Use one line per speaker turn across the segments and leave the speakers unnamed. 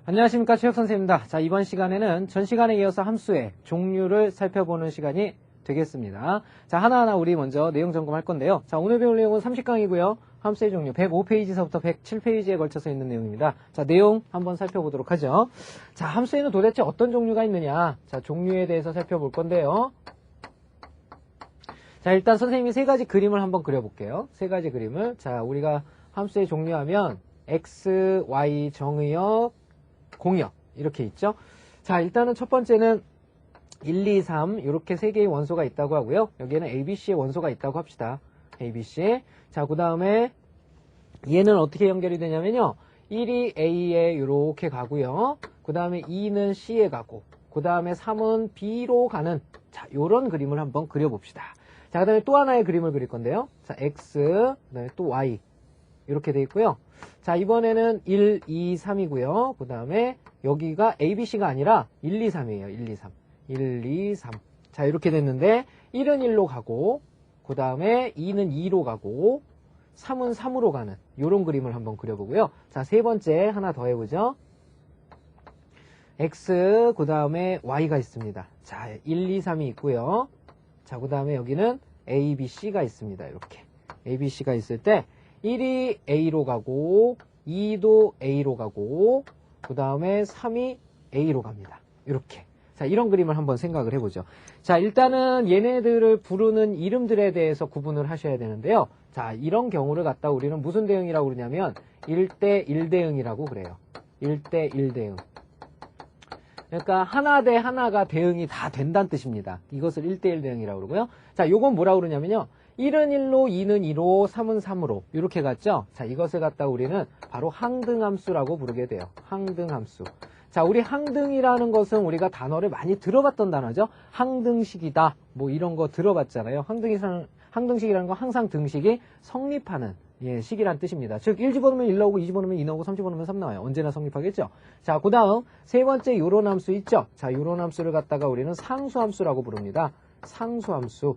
안녕하십니까, 최혁선생입니다. 자, 이번 시간에는 전 시간에 이어서 함수의 종류를 살펴보는 시간이 되겠습니다. 자, 하나하나 우리 먼저 내용 점검할 건데요. 자, 오늘 배울 내용은 30강이고요. 함수의 종류 105페이지서부터 107페이지에 걸쳐서 있는 내용입니다. 자, 내용 한번 살펴보도록 하죠. 자, 함수에는 도대체 어떤 종류가 있느냐? 자, 종류에 대해서 살펴볼 건데요. 자, 일단 선생님이 세 가지 그림을 한번 그려볼게요. 세 가지 그림을. 자, 우리가 함수의 종류하면 x, y, 정의역, 공역 이렇게 있죠. 자, 일단은 첫 번째는 1, 2, 3 이렇게 세 개의 원소가 있다고 하고요. 여기에는 ABC의 원소가 있다고 합시다. ABC. 자, 그 다음에 얘는 어떻게 연결이 되냐면요. 1이 A에 이렇게 가고요. 그 다음에 2는 C에 가고 그 다음에 3은 B로 가는 자, 요런 그림을 한번 그려봅시다. 자, 그 다음에 또 하나의 그림을 그릴 건데요. 자, X, 그 다음에 또 Y 이렇게 돼 있고요. 자, 이번에는 1, 2, 3이고요. 그 다음에 여기가 ABC가 아니라 1, 2, 3이에요. 1, 2, 3. 1, 2, 3. 자, 이렇게 됐는데 1은 1로 가고 그 다음에 2는 2로 가고 3은 3으로 가는 이런 그림을 한번 그려보고요. 자, 세 번째 하나 더 해보죠. X, 그 다음에 Y가 있습니다. 자, 1, 2, 3이 있고요. 자, 그 다음에 여기는 A, B, C가 있습니다. 이렇게. A, B, C가 있을 때 1이 A로 가고 2도 A로 가고 그 다음에 3이 A로 갑니다. 이렇게. 자, 이런 그림을 한번 생각을 해보죠. 자, 일단은 얘네들을 부르는 이름들에 대해서 구분을 하셔야 되는데요. 자, 이런 경우를 갖다 우리는 무슨 대응이라고 그러냐면 1대1 대응이라고 그래요. 1대1 대응. 그러니까 하나 대 하나가 대응이 다 된다는 뜻입니다. 이것을 1대1 대응이라고 그러고요. 자, 요건 뭐라고 그러냐면요. 1은 1로, 2는 2로, 3은 3으로 이렇게 갔죠. 자, 이것을 갖다 우리는 바로 항등함수라고 부르게 돼요. 항등함수. 자, 우리 항등이라는 것은 우리가 단어를 많이 들어봤던 단어죠. 항등식이다. 뭐 이런 거 들어봤잖아요. 항등식이라는 건 항상 등식이 성립하는 식이란 뜻입니다. 즉 1 집어넣으면 1 나오고 2 집어넣으면 2 나오고 3 집어넣으면 3 나와요. 언제나 성립하겠죠. 자, 그 다음 세 번째 요론함수 있죠. 자, 요론함수를 갖다가 우리는 상수함수라고 부릅니다. 상수함수.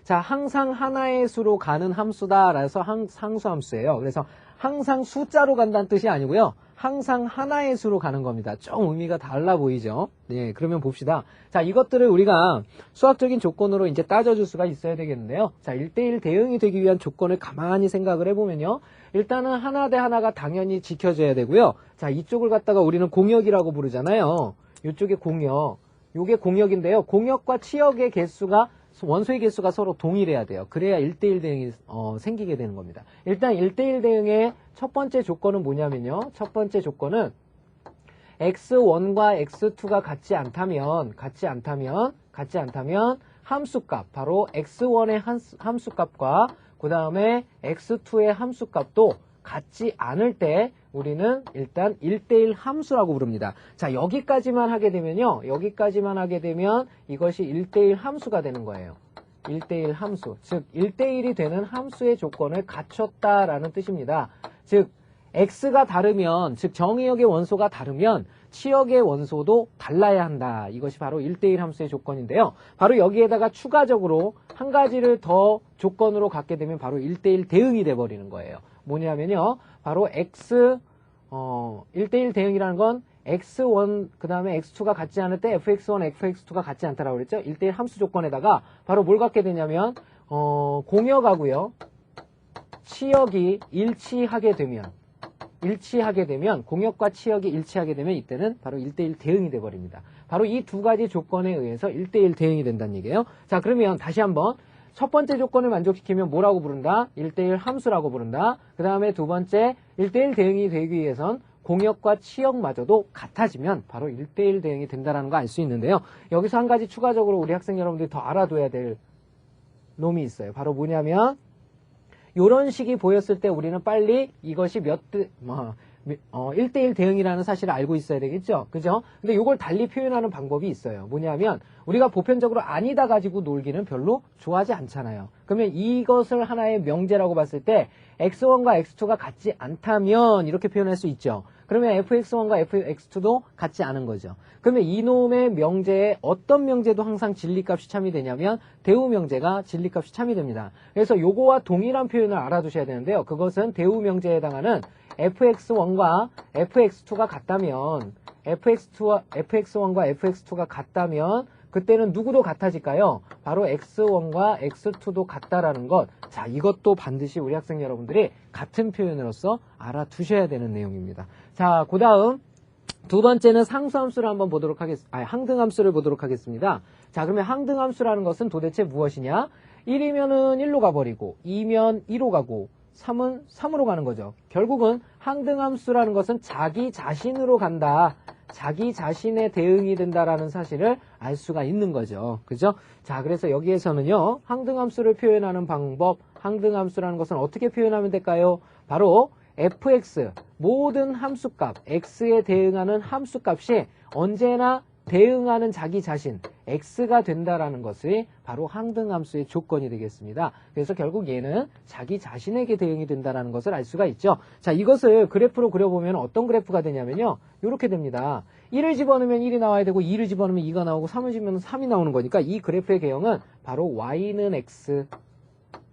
자, 항상 하나의 수로 가는 함수다라서 상수함수예요. 그래서 항상 숫자로 간다는 뜻이 아니고요. 항상 하나의 수로 가는 겁니다. 좀 의미가 달라 보이죠? 네, 그러면 봅시다. 자, 이것들을 우리가 수학적인 조건으로 이제 따져줄 수가 있어야 되겠는데요. 자, 1대1 대응이 되기 위한 조건을 가만히 생각을 해보면요. 일단은 하나 대 하나가 당연히 지켜져야 되고요. 자, 이쪽을 갖다가 우리는 공역이라고 부르잖아요. 이쪽에 공역. 요게 공역인데요. 공역과 치역의 개수가 원소의 개수가 서로 동일해야 돼요. 그래야 1대1 대응이 생기게 되는 겁니다. 일단 1대1 대응의 첫 번째 조건은 뭐냐면요. 첫 번째 조건은 x1과 x2가 같지 않다면 함수값, 바로 x1의 함수값과 그 다음에 x2의 함수값도 같지 않을 때 우리는 일단 1대1 함수라고 부릅니다. 자, 여기까지만 하게 되면요. 여기까지만 하게 되면 이것이 1대1 함수가 되는 거예요. 1대1 함수. 즉, 1대1이 되는 함수의 조건을 갖췄다라는 뜻입니다. 즉, x가 다르면, 즉, 정의역의 원소가 다르면 치역의 원소도 달라야 한다. 이것이 바로 1대1 함수의 조건인데요. 바로 여기에다가 추가적으로 한 가지를 더 조건으로 갖게 되면 바로 1대1 대응이 돼버리는 거예요. 뭐냐면요. 바로 1대1 대응이라는 건 x1, 그 다음에 x2가 같지 않을 때 fx1, fx2가 같지 않다라고 그랬죠. 1대1 함수 조건에다가 바로 뭘 갖게 되냐면, 공역하고요. 치역이 일치하게 되면, 공역과 치역이 일치하게 되면 이때는 바로 1대1 대응이 돼버립니다. 바로 이 두 가지 조건에 의해서 1대1 대응이 된다는 얘기예요. 자, 그러면 다시 한번. 첫 번째 조건을 만족시키면 뭐라고 부른다? 1대1 함수라고 부른다. 그 다음에 두 번째 1대1 대응이 되기 위해선 공역과 치역마저도 같아지면 바로 1대1 대응이 된다는 거 알 수 있는데요. 여기서 한 가지 추가적으로 우리 학생 여러분들이 더 알아둬야 될 놈이 있어요. 바로 뭐냐면 이런 식이 보였을 때 우리는 빨리 이것이 1대1 대응이라는 사실을 알고 있어야 되겠죠? 그죠? 근데 이걸 달리 표현하는 방법이 있어요. 뭐냐면 우리가 보편적으로 아니다 가지고 놀기는 별로 좋아하지 않잖아요. 그러면 이것을 하나의 명제라고 봤을 때 x1과 x2가 같지 않다면 이렇게 표현할 수 있죠. 그러면 fx1과 fx2도 같지 않은 거죠. 그러면 이놈의 명제에 어떤 명제도 항상 진리값이 참이 되냐면 대우 명제가 진리값이 참이 됩니다. 그래서 요거와 동일한 표현을 알아두셔야 되는데요. 그것은 대우 명제에 해당하는 fx1과 fx2가 같다면 fx1과 fx2가 같다면 그때는 누구도 같아질까요? 바로 x1과 x2도 같다라는 것. 자, 이것도 반드시 우리 학생 여러분들이 같은 표현으로서 알아두셔야 되는 내용입니다. 자, 그 다음 두 번째는 상수함수를 한번 보도록 하겠습니다. 항등함수를 보도록 하겠습니다. 자, 그러면 항등함수라는 것은 도대체 무엇이냐? 1이면은 1로 가버리고 2면 2로 가고 3은 3으로 가는 거죠. 결국은 항등함수라는 것은 자기 자신으로 간다. 자기 자신의 대응이 된다라는 사실을 알 수가 있는 거죠. 그죠? 자, 그래서 여기에서는요, 항등함수를 표현하는 방법, 항등함수라는 것은 어떻게 표현하면 될까요? 바로 fx, 모든 함수값, x에 대응하는 함수값이 언제나 대응하는 자기 자신, x가 된다라는 것이 바로 항등함수의 조건이 되겠습니다. 그래서 결국 얘는 자기 자신에게 대응이 된다라는 것을 알 수가 있죠. 자, 이것을 그래프로 그려보면 어떤 그래프가 되냐면요. 이렇게 됩니다. 1을 집어넣으면 1이 나와야 되고 2를 집어넣으면 2가 나오고 3을 집어넣으면 3이 나오는 거니까 이 그래프의 개형은 바로 y는 x.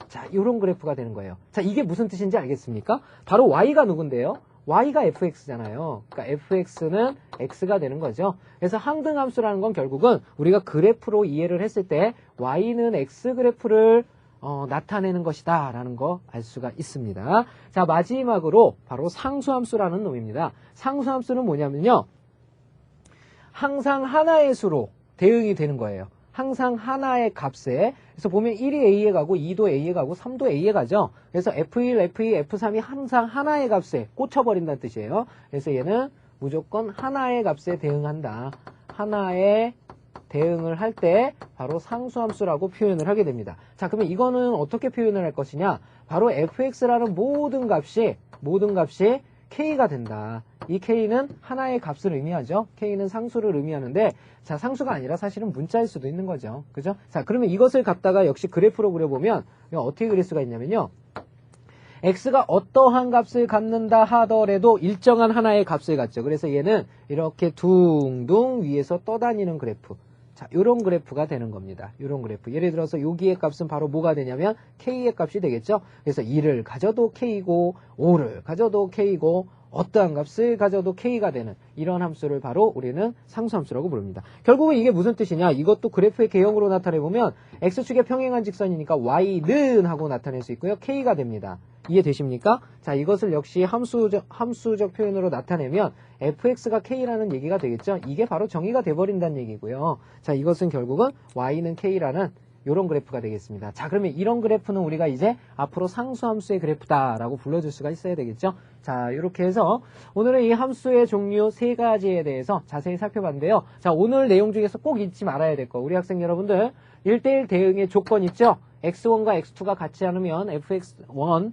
자, 이런 그래프가 되는 거예요. 자, 이게 무슨 뜻인지 알겠습니까? 바로 y가 누군데요? y가 fx잖아요. 그러니까 fx는 x가 되는 거죠. 그래서 항등함수라는 건 결국은 우리가 그래프로 이해를 했을 때 y는 x 그래프를 나타내는 것이다 라는 거 알 수가 있습니다. 자, 마지막으로 바로 상수함수라는 놈입니다. 상수함수는 뭐냐면요, 항상 하나의 수로 대응이 되는 거예요. 항상 하나의 값에, 그래서 보면 1이 A에 가고 2도 A에 가고 3도 A에 가죠. 그래서 F1, F2, F3이 항상 하나의 값에 꽂혀버린다는 뜻이에요. 그래서 얘는 무조건 하나의 값에 대응한다. 하나의 대응을 할 때 바로 상수함수라고 표현을 하게 됩니다. 자, 그러면 이거는 어떻게 표현을 할 것이냐? 바로 fx라는 모든 값이 k가 된다. 이 k는 하나의 값을 의미하죠. k는 상수를 의미하는데, 자, 상수가 아니라 사실은 문자일 수도 있는 거죠. 그죠? 자, 그러면 이것을 갖다가 역시 그래프로 그려보면 어떻게 그릴 수가 있냐면요, x가 어떠한 값을 갖는다 하더라도 일정한 하나의 값을 갖죠. 그래서 얘는 이렇게 둥둥 위에서 떠다니는 그래프. 자, 요런 그래프가 되는 겁니다. 요런 그래프. 예를 들어서 여기의 값은 바로 뭐가 되냐면 k의 값이 되겠죠. 그래서 2를 가져도 k고 5를 가져도 k고 어떠한 값을 가져도 k가 되는 이런 함수를 바로 우리는 상수함수라고 부릅니다. 결국은 이게 무슨 뜻이냐? 이것도 그래프의 개형으로 나타내보면 x축에 평행한 직선이니까 y는 하고 나타낼 수 있고요. k가 됩니다. 이해되십니까? 자, 이것을 역시 함수적 표현으로 나타내면 fx가 k라는 얘기가 되겠죠. 이게 바로 정의가 돼버린다는 얘기고요. 자, 이것은 결국은 y는 k라는 이런 그래프가 되겠습니다. 자, 그러면 이런 그래프는 우리가 이제 앞으로 상수함수의 그래프다라고 불러줄 수가 있어야 되겠죠. 자, 이렇게 해서 오늘은 이 함수의 종류 세 가지에 대해서 자세히 살펴봤는데요. 자, 오늘 내용 중에서 꼭 잊지 말아야 될 거, 우리 학생 여러분들 1대1 대응의 조건 있죠? x1과 x2가 같지 않으면 x1과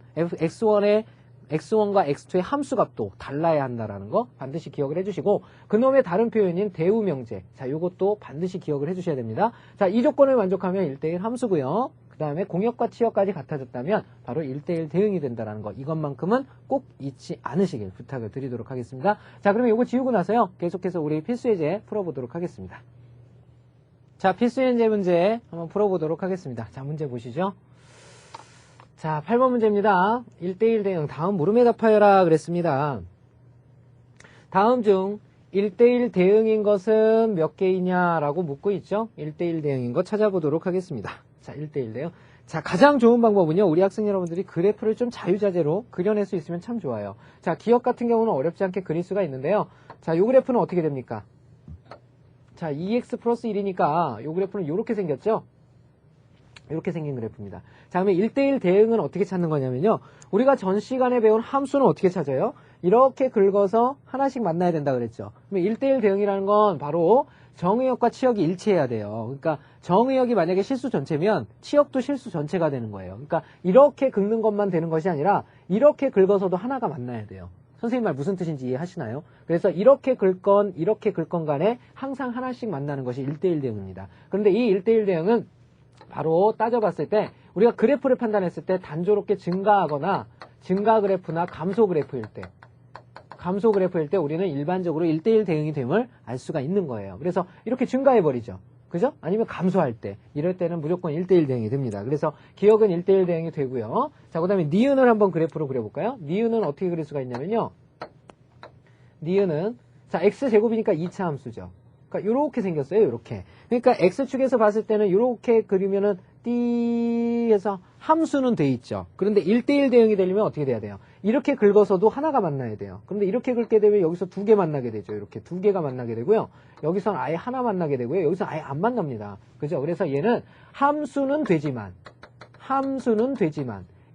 x2의 함수값도 달라야 한다라는 거 반드시 기억을 해주시고, 그놈의 다른 표현인 대우명제, 자, 요것도 반드시 기억을 해주셔야 됩니다. 자, 이 조건을 만족하면 1대1 함수고요. 그 다음에 공역과 치역까지 같아졌다면 바로 1대1 대응이 된다는 거, 이것만큼은 꼭 잊지 않으시길 부탁을 드리도록 하겠습니다. 자, 그러면 요거 지우고 나서요, 계속해서 우리 필수예제 풀어보도록 하겠습니다. 자, 필수예제 문제 한번 풀어보도록 하겠습니다. 자, 문제 보시죠. 자, 8번 문제입니다. 1대1 대응, 다음 물음에 답하여라 그랬습니다. 다음 중 1대1 대응인 것은 몇 개이냐라고 묻고 있죠. 1대1 대응인 거 찾아보도록 하겠습니다. 자, 1대1 대응. 자, 가장 좋은 방법은요, 우리 학생 여러분들이 그래프를 좀 자유자재로 그려낼 수 있으면 참 좋아요. 자, 기억 같은 경우는 어렵지 않게 그릴 수가 있는데요. 자, 요 그래프는 어떻게 됩니까? 자, 2x 플러스 1이니까 요 그래프는 이렇게 생겼죠? 이렇게 생긴 그래프입니다. 자, 그러면 1대1 대응은 어떻게 찾는 거냐면요, 우리가 전 시간에 배운 함수는 어떻게 찾아요? 이렇게 긁어서 하나씩 만나야 된다 그랬죠. 그러면 1대1 대응이라는 건 바로 정의역과 치역이 일치해야 돼요. 그러니까 정의역이 만약에 실수 전체면 치역도 실수 전체가 되는 거예요. 그러니까 이렇게 긁는 것만 되는 것이 아니라 이렇게 긁어서도 하나가 만나야 돼요. 선생님 말 무슨 뜻인지 이해하시나요? 그래서 이렇게 긁건 간에 항상 하나씩 만나는 것이 1대1 대응입니다. 그런데 이 1대1 대응은 바로 따져봤을 때 우리가 그래프를 판단했을 때 단조롭게 증가하거나 증가 그래프나 감소 그래프일 때, 감소 그래프일 때 우리는 일반적으로 1대1 대응이 됨을 알 수가 있는 거예요. 그래서 이렇게 증가해버리죠. 그죠? 아니면 감소할 때. 이럴 때는 무조건 1대1 대응이 됩니다. 그래서 기억은 1대1 대응이 되고요. 자, 그 다음에 니은을 한번 그래프로 그려볼까요? 니은은 어떻게 그릴 수가 있냐면요. 니은은, 자, x제곱이니까 2차 함수죠. 그러니까 요렇게 생겼어요. 요렇게. 그러니까 x축에서 봤을 때는 요렇게 그리면은 띠 해서 함수는 돼 있죠. 그런데 1대1 대응이 되려면 어떻게 돼야 돼요? 이렇게 긁어서도 하나가 만나야 돼요. 그런데 이렇게 긁게 되면 여기서 두 개 만나게 되죠. 이렇게 두 개가 만나게 되고요. 여기서는 아예 하나 만나게 되고요. 여기서 아예 안 만납니다. 그죠? 그래서 얘는 함수는 되지만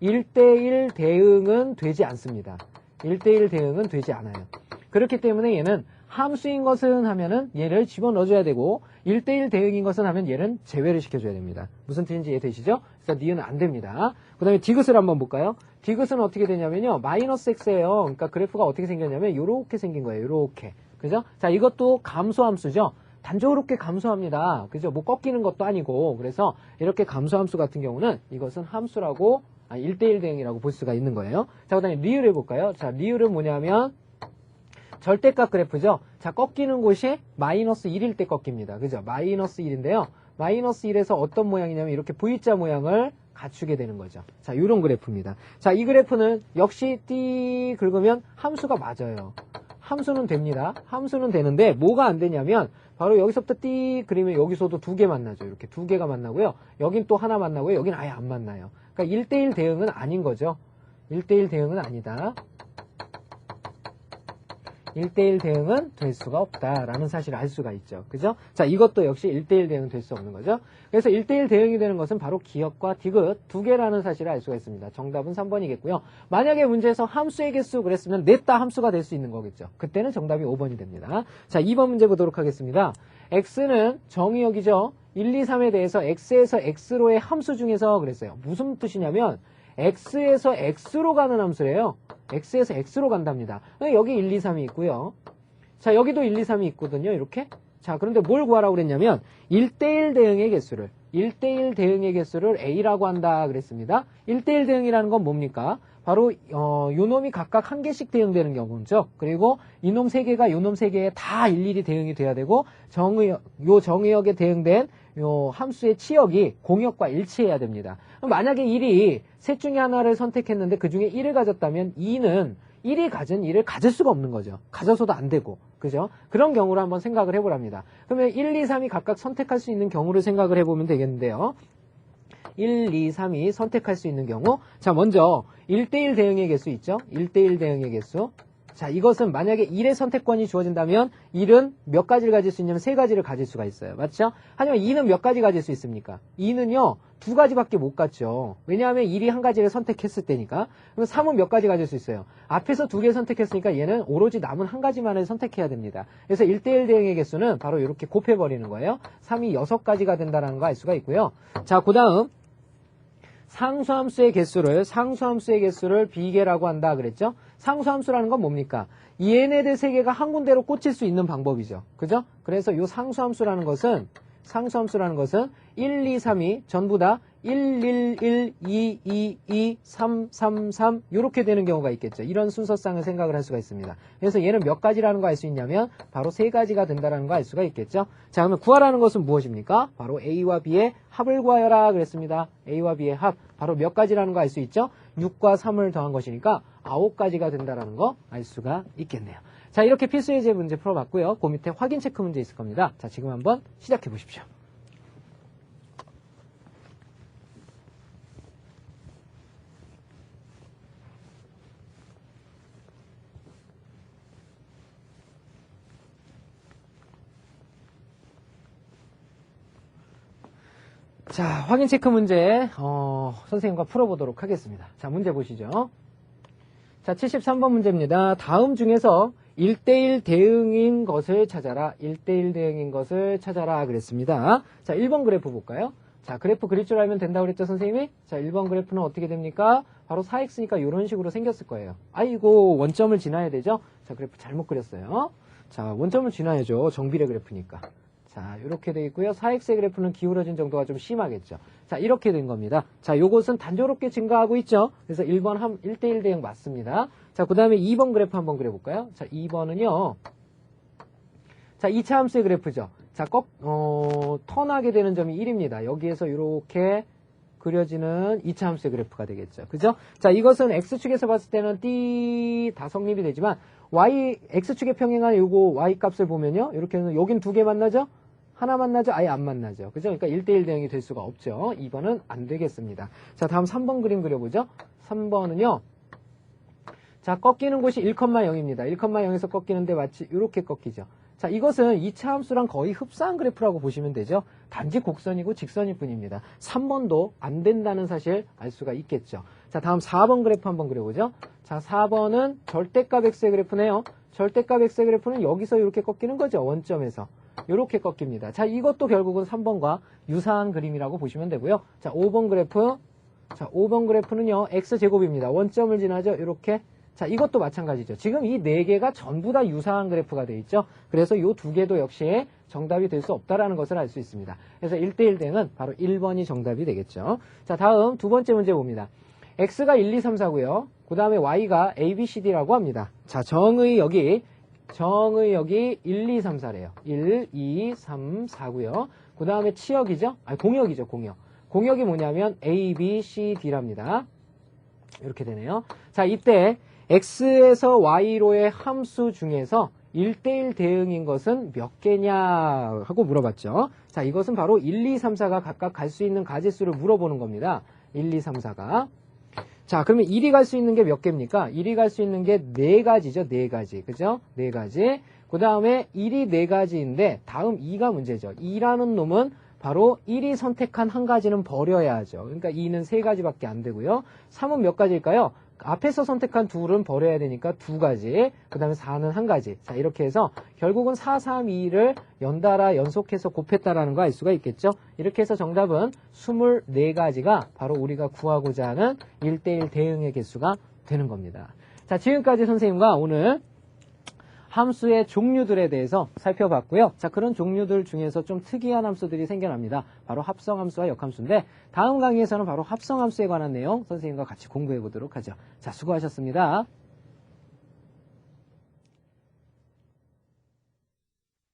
1대1 대응은 되지 않습니다. 1대1 대응은 되지 않아요. 그렇기 때문에 얘는 함수인 것은 하면은 얘를 집어넣어줘야 되고 1대1 대응인 것은 하면 얘는 제외를 시켜줘야 됩니다. 무슨 뜻인지 이해되시죠? 그래서 니은은 안 됩니다. 그 다음에 디귿을 한번 볼까요? 디귿은 어떻게 되냐면요. 마이너스 x예요. 그러니까 그래프가 어떻게 생겼냐면 요렇게 생긴 거예요. 요렇게. 그죠? 자, 이것도 감소함수죠. 단조롭게 감소합니다. 그죠? 뭐 꺾이는 것도 아니고. 그래서 이렇게 감소함수 같은 경우는 이것은 함수라고 1대1 대응이라고 볼 수가 있는 거예요. 자, 그 다음에 리을 해볼까요? 자, 리을은 뭐냐면 절대값 그래프죠. 자, 꺾이는 곳이 마이너스 1일 때 꺾입니다. 그죠? 마이너스 1인데요. 마이너스 1에서 어떤 모양이냐면 이렇게 V자 모양을 갖추게 되는 거죠. 자, 이런 그래프입니다. 자, 이 그래프는 역시 띠 긁으면 함수가 맞아요. 함수는 됩니다. 함수는 되는데 뭐가 안 되냐면 바로 여기서부터 띠 그리면 여기서도 두 개 만나죠. 이렇게 두 개가 만나고요. 여긴 또 하나 만나고요. 여긴 아예 안 만나요. 그러니까 1대1 대응은 아닌 거죠. 1대1 대응은 아니다. 1대1 대응은 될 수가 없다라는 사실을 알 수가 있죠. 그죠? 자, 이것도 역시 1대1 대응은 될 수 없는 거죠. 그래서 1대1 대응이 되는 것은 바로 기역과 디귿 두 개라는 사실을 알 수가 있습니다. 정답은 3번이겠고요. 만약에 문제에서 함수의 개수 그랬으면 넷다 함수가 될 수 있는 거겠죠. 그때는 정답이 5번이 됩니다. 자, 2번 문제 보도록 하겠습니다. x는 정의역이죠. 1, 2, 3에 대해서 x에서 x로의 함수 중에서 그랬어요. 무슨 뜻이냐면 x에서 x로 가는 함수래요. x에서 x로 간답니다. 여기 1, 2, 3이 있고요. 자, 여기도 1, 2, 3이 있거든요. 이렇게. 자, 그런데 뭘 구하라고 그랬냐면 1대1 대응의 개수를 a라고 한다 그랬습니다. 1대1 대응이라는 건 뭡니까? 바로 요놈이 각각 한 개씩 대응되는 경우죠. 그리고 이놈 세 개가 요놈 세 개에 다 일일이 대응이 돼야 되고 요 정의역에 대응된 요 함수의 치역이 공역과 일치해야 됩니다. 만약에 1이 셋 중에 하나를 선택했는데 그 중에 1을 가졌다면 2는 1이 가진 1을 가질 수가 없는 거죠. 가져서도 안 되고. 그죠? 그런 경우를 한번 생각을 해보랍니다. 그러면 1, 2, 3이 각각 선택할 수 있는 경우를 생각을 해보면 되겠는데요. 1, 2, 3이 선택할 수 있는 경우. 자, 먼저 1대1 대응의 개수 있죠? 1대1 대응의 개수. 자, 이것은 만약에 1의 선택권이 주어진다면 1은 몇 가지를 가질 수 있냐면 3가지를 가질 수가 있어요. 맞죠? 하지만 2는 몇 가지 가질 수 있습니까? 2는요, 2가지밖에 못 갖죠. 왜냐하면 1이 한 가지를 선택했을 때니까. 그럼 3은 몇 가지 가질 수 있어요? 앞에서 2개 선택했으니까 얘는 오로지 남은 한 가지만을 선택해야 됩니다. 그래서 1대1 대응의 개수는 바로 이렇게 곱해버리는 거예요. 3이 6가지가 된다는 거 알 수가 있고요. 자, 그 다음 상수함수의 개수를 비계라고 한다 그랬죠? 상수함수라는 건 뭡니까? 얘네들 세 개가 한 군데로 꽂힐 수 있는 방법이죠. 그죠? 그래서 이 상수함수라는 것은 1, 2, 3이 전부 다 1, 1, 1, 2, 2, 2, 3, 3, 3 이렇게 되는 경우가 있겠죠. 이런 순서상을 생각을 할 수가 있습니다. 그래서 얘는 몇 가지라는 거 알 수 있냐면 바로 3가지가 된다는 거 알 수가 있겠죠. 자, 그러면 구하라는 것은 무엇입니까? 바로 A와 B의 합을 구하여라 그랬습니다. A와 B의 합 바로 몇 가지라는 거 알 수 있죠? 6과 3을 더한 것이니까 9가지가 된다는 거 알 수가 있겠네요. 자, 이렇게 필수 예제 문제 풀어봤고요. 그 밑에 확인 체크 문제 있을 겁니다. 자, 지금 한번 시작해 보십시오. 자, 확인 체크 문제 선생님과 풀어보도록 하겠습니다. 자, 문제 보시죠. 자, 73번 문제입니다. 다음 중에서 1대1 대응인 것을 찾아라. 1대1 대응인 것을 찾아라 그랬습니다. 자, 1번 그래프 볼까요? 자, 그래프 그릴 줄 알면 된다고 그랬죠, 선생님이? 자, 1번 그래프는 어떻게 됩니까? 바로 4x니까 이런 식으로 생겼을 거예요. 아이고, 원점을 지나야 되죠? 자, 그래프 잘못 그렸어요. 자, 원점을 지나야죠. 정비례 그래프니까. 자, 이렇게 돼 있고요. 4x의 그래프는 기울어진 정도가 좀 심하겠죠. 자, 이렇게 된 겁니다. 자, 요것은 단조롭게 증가하고 있죠. 그래서 1번 1대1 대응 맞습니다. 자, 그 다음에 2번 그래프 한번 그려볼까요? 자, 2번은요. 자, 2차 함수의 그래프죠. 자, 턴하게 되는 점이 1입니다. 여기에서 이렇게 그려지는 2차 함수의 그래프가 되겠죠. 그죠? 자, 이것은 X축에서 봤을 때는 띠 다 성립이 되지만, X축에 평행한 요거 Y 값을 보면요. 이렇게 해서 여긴 두 개 만나죠? 하나 만나죠? 아예 안 만나죠. 그죠? 그러니까 1대1 대응이 될 수가 없죠. 2번은 안 되겠습니다. 자, 다음 3번 그림 그려보죠. 3번은요. 자, 꺾이는 곳이 1,0입니다. 1,0에서 꺾이는데 마치 이렇게 꺾이죠. 자, 이것은 2차 함수랑 거의 흡사한 그래프라고 보시면 되죠. 단지 곡선이고 직선일 뿐입니다. 3번도 안 된다는 사실 알 수가 있겠죠. 자, 다음 4번 그래프 한번 그려보죠. 자, 4번은 절대값 X의 그래프네요. 절대값 X의 그래프는 여기서 이렇게 꺾이는 거죠. 원점에서. 이렇게 꺾입니다. 자, 이것도 결국은 3번과 유사한 그림이라고 보시면 되고요. 자, 5번 그래프. 자, 5번 그래프는요. X제곱입니다. 원점을 지나죠. 이렇게. 자, 이것도 마찬가지죠. 지금 이 네 개가 전부 다 유사한 그래프가 되어 있죠. 그래서 이 두 개도 역시 정답이 될 수 없다라는 것을 알 수 있습니다. 그래서 1대1 대응은 바로 1번이 정답이 되겠죠. 자, 다음 두 번째 문제 봅니다. X가 1, 2, 3, 4고요. 그 다음에 Y가 A, B, C, D라고 합니다. 자, 정의 여기 1, 2, 3, 4래요. 1, 2, 3, 4고요. 그 다음에 치역이죠? 아니, 공역이죠, 공역. 공역이 뭐냐면 A, B, C, D랍니다. 이렇게 되네요. 자, 이때 X에서 Y로의 함수 중에서 1대1 대응인 것은 몇 개냐 하고 물어봤죠. 자, 이것은 바로 1, 2, 3, 4가 각각 갈 수 있는 가지수를 물어보는 겁니다. 1, 2, 3, 4가. 자, 그러면 1이 갈 수 있는 게 몇 개입니까? 1이 갈 수 있는 게 4가지죠. 4가지. 그죠? 4가지. 그 다음에 1이 4가지인데 다음 2가 문제죠. 2라는 놈은 바로 1이 선택한 한 가지는 버려야 하죠. 그러니까 2는 3가지밖에 안 되고요. 3은 몇 가지일까요? 앞에서 선택한 2는 버려야 되니까 2가지, 그 다음에 4는 1가지. 자, 이렇게 해서 결국은 4, 3, 2를 연달아 연속해서 곱했다라는 거 알 수가 있겠죠? 이렇게 해서 정답은 24가지가 바로 우리가 구하고자 하는 1대1 대응의 개수가 되는 겁니다. 자, 지금까지 선생님과 오늘 함수의 종류들에 대해서 살펴봤고요. 자, 그런 종류들 중에서 좀 특이한 함수들이 생겨납니다. 바로 합성함수와 역함수인데 다음 강의에서는 바로 합성함수에 관한 내용 선생님과 같이 공부해 보도록 하죠. 자, 수고하셨습니다.